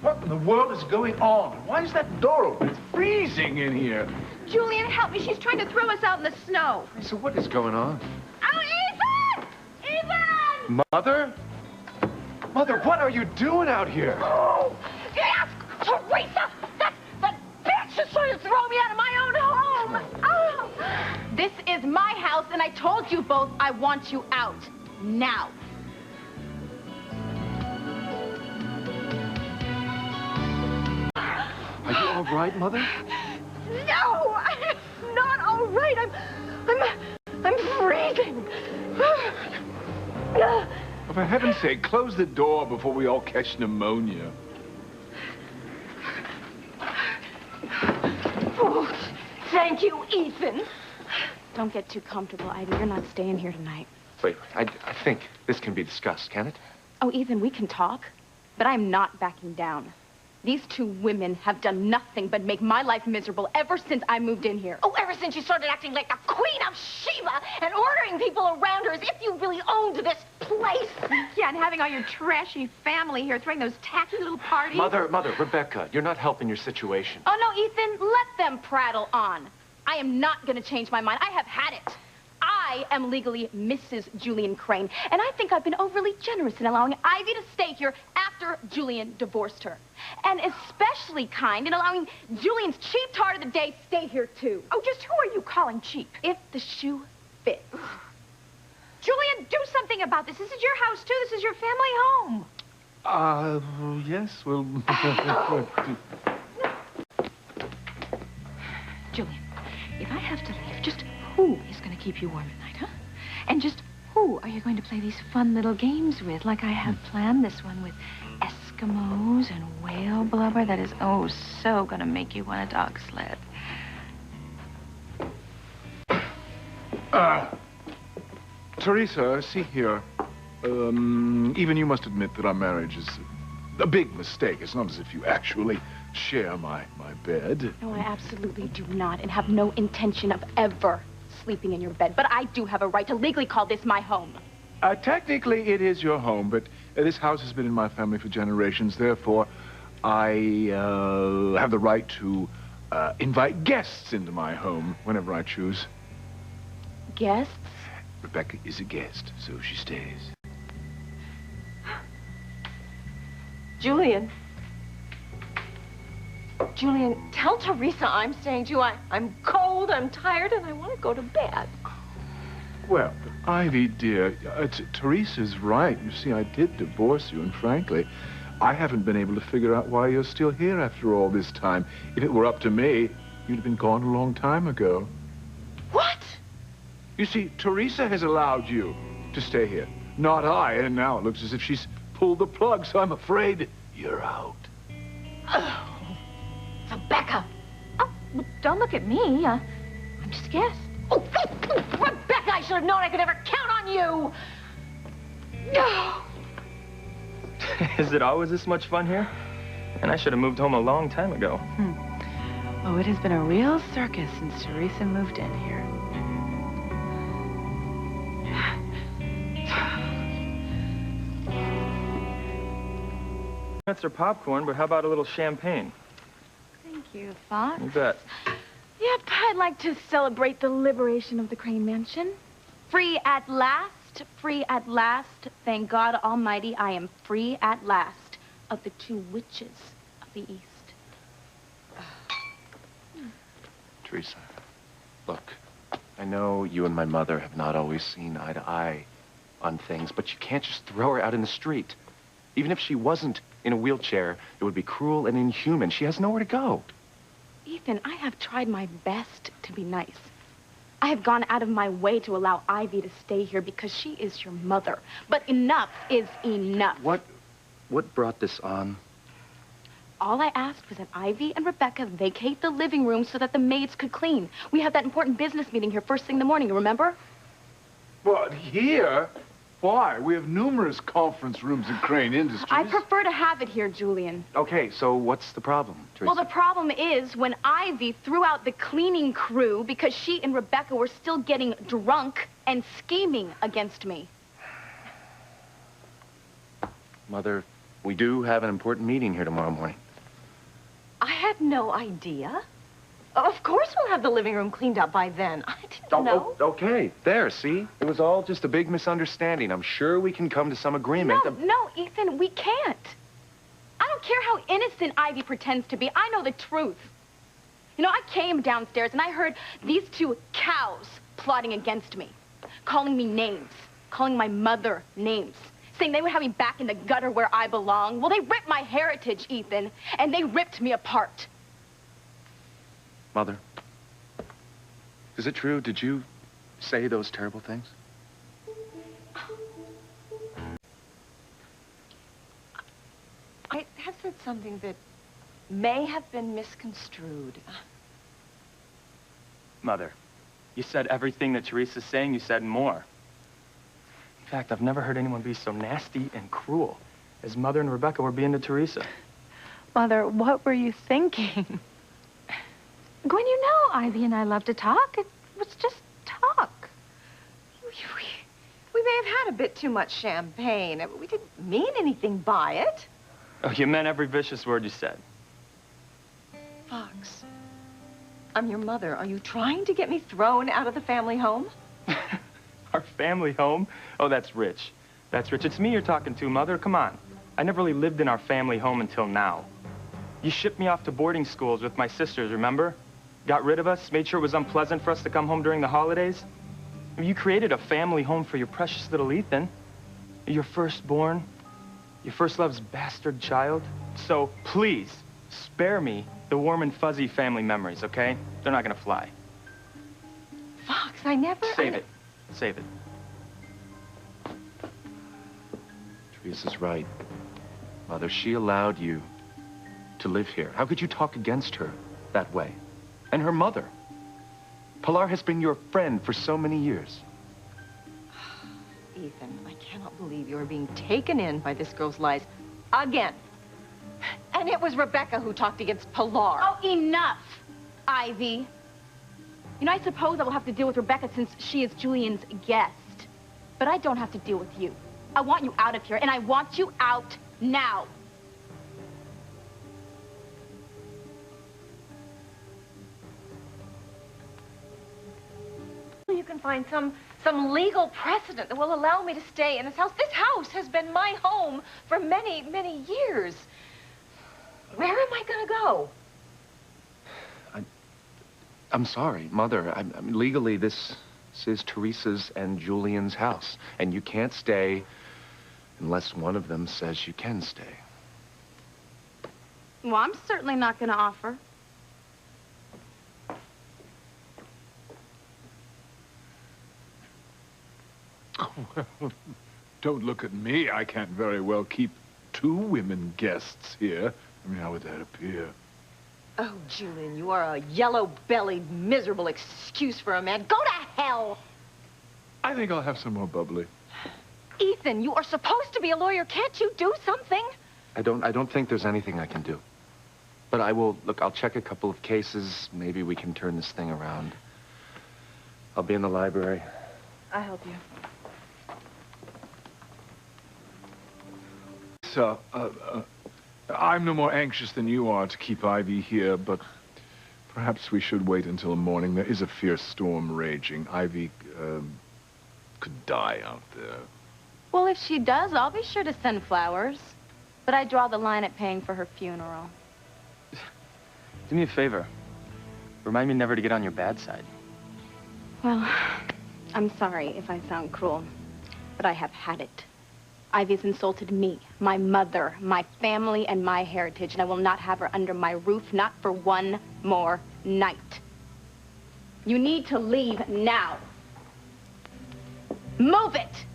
What in the world is going on? Why is that door open? It's freezing in here. Julian, help me. She's trying to throw us out in the snow. So what is going on? Oh, Ethan! Ethan! Mother? Mother, what are you doing out here? Oh, yes! Teresa! That bitch is trying to throw me out of my own home! Oh. This is my house, and I told you both I want you out. Now. Are you all right, Mother? No, I'm not all right. I'm freezing. Oh, for heaven's sake, close the door before we all catch pneumonia. Oh, thank you, Ethan. Don't get too comfortable, Ivy. You're not staying here tonight. Wait, I think this can be discussed, can it? Oh, Ethan, we can talk, but I'm not backing down. These two women have done nothing but make my life miserable ever since I moved in here. Oh, ever since you started acting like the Queen of Sheba and ordering people around her as if you really owned this place. Yeah, and having all your trashy family here throwing those tacky little parties. Mother, Rebecca, you're not helping your situation. Oh, no, Ethan, let them prattle on. I am not going to change my mind. I have had it. I am legally Mrs. Julian Crane, and I think I've been overly generous in allowing Ivy to stay here after Julian divorced her. And especially kind in allowing Julian's cheap tart of the day stay here, too. Oh, just who are you calling cheap? If the shoe fits. Julian, do something about this. This is your house, too. This is your family home. Yes, well... Julian, if I have to leave, just who is going to keep you warm at night, huh? And just who are you going to play these fun little games with, like I have planned this one with Eskimos and whale blubber that is, oh, so going to make you want a dog sled. Teresa, see here. Even you must admit that our marriage is a big mistake. It's not as if you actually share my bed. No, I absolutely do not, and have no intention of ever sleeping in your bed. But I do have a right to legally call this my home. Technically, it is your home, but this house has been in my family for generations. Therefore, I have the right to invite guests into my home whenever I choose. Guests? Rebecca is a guest, so she stays. Julian, tell Teresa I'm staying too. I'm cold, I'm tired, and I want to go to bed. Well, Ivy, dear, Teresa's right. You see, I did divorce you, and frankly, I haven't been able to figure out why you're still here after all this time. If it were up to me, you'd have been gone a long time ago. What? You see, Teresa has allowed you to stay here, not I, and now it looks as if she's pulled the plug, so I'm afraid you're out. Oh, Rebecca. Oh, don't look at me. I'm just a guest. Oh, Rebecca, I should have known I could never count on you. No. Is it always this much fun here? And I should have moved home a long time ago. Oh, it has been a real circus since Teresa moved in here. Nuts or popcorn, but how about a little champagne? Thank you, Fox. You bet. Yep, I'd like to celebrate the liberation of the Crane Mansion. Free at last, free at last. Thank God Almighty, I am free at last of the two witches of the East. Teresa, look, I know you and my mother have not always seen eye to eye on things, but you can't just throw her out in the street. Even if she wasn't in a wheelchair, it would be cruel and inhuman. She has nowhere to go. Ethan, I have tried my best to be nice. I have gone out of my way to allow Ivy to stay here because she is your mother. But enough is enough. What brought this on? All I asked was that Ivy and Rebecca vacate the living room so that the maids could clean. We had that important business meeting here first thing in the morning, you remember? But here? Why? We have numerous conference rooms in Crane Industries. I prefer to have it here, Julian. Okay, so what's the problem, Teresa? Well, the problem is when Ivy threw out the cleaning crew because she and Rebecca were still getting drunk and scheming against me. Mother, We do have an important meeting here tomorrow morning. I had no idea. Of course we'll have the living room cleaned up by then. I didn't know. Okay. There, see? It was all just a big misunderstanding. I'm sure we can come to some agreement. No, Ethan, we can't. I don't care how innocent Ivy pretends to be. I know the truth. You know, I came downstairs and I heard these two cows plotting against me, calling me names, calling my mother names, saying they would have me back in the gutter where I belong. Well, they ripped my heritage, Ethan, and they ripped me apart. Mother, is it true? Did you say those terrible things? I have said something that may have been misconstrued. Mother, you said everything that Teresa's saying, you said more. In fact, I've never heard anyone be so nasty and cruel as Mother and Rebecca were being to Teresa. Mother, what were you thinking? Gwen, you know Ivy and I love to talk. It was just talk. We may have had a bit too much champagne. We didn't mean anything by it. Oh, you meant every vicious word you said. Fox, I'm your mother. Are you trying to get me thrown out of the family home? Our family home? Oh, that's rich. That's rich. It's me you're talking to, Mother. Come on. I never really lived in our family home until now. You shipped me off to boarding schools with my sisters, remember? Got rid of us, made sure it was unpleasant for us to come home during the holidays. I mean, you created a family home for your precious little Ethan. Your firstborn. Your first love's bastard child. So, please, spare me the warm and fuzzy family memories, okay? They're not gonna fly. Fox, I never... Save it. Save it. Teresa's right. Mother, she allowed you to live here. How could you talk against her that way? And her mother. Pilar has been your friend for so many years. Ethan, I cannot believe you're being taken in by this girl's lies again. And it was Rebecca who talked against Pilar. Oh, enough, Ivy. You know, I suppose I will have to deal with Rebecca since she is Julian's guest. But I don't have to deal with you. I want you out of here, and I want you out now. You can find some legal precedent that will allow me to stay in this house. This house has been my home for many, many years. Where am I going to go? I'm sorry, Mother. I mean, legally, this is Teresa's and Julian's house. And you can't stay unless one of them says you can stay. Well, I'm certainly not going to offer. Well, don't look at me. I can't very well keep two women guests here. I mean, how would that appear? Oh, Julian, you are a yellow-bellied, miserable excuse for a man. Go to hell! I think I'll have some more bubbly. Ethan, you are supposed to be a lawyer. Can't you do something? I don't think there's anything I can do. But I will, look, I'll check a couple of cases. Maybe we can turn this thing around. I'll be in the library. I'll help you. So, I'm no more anxious than you are to keep Ivy here, but perhaps we should wait until morning. There is a fierce storm raging. Ivy, could die out there. Well, if she does, I'll be sure to send flowers. But I draw the line at paying for her funeral. Do me a favor. Remind me never to get on your bad side. Well, I'm sorry if I sound cruel, but I have had it. Ivy's insulted me, my mother, my family, and my heritage, and I will not have her under my roof, not for one more night. You need to leave now. Move it!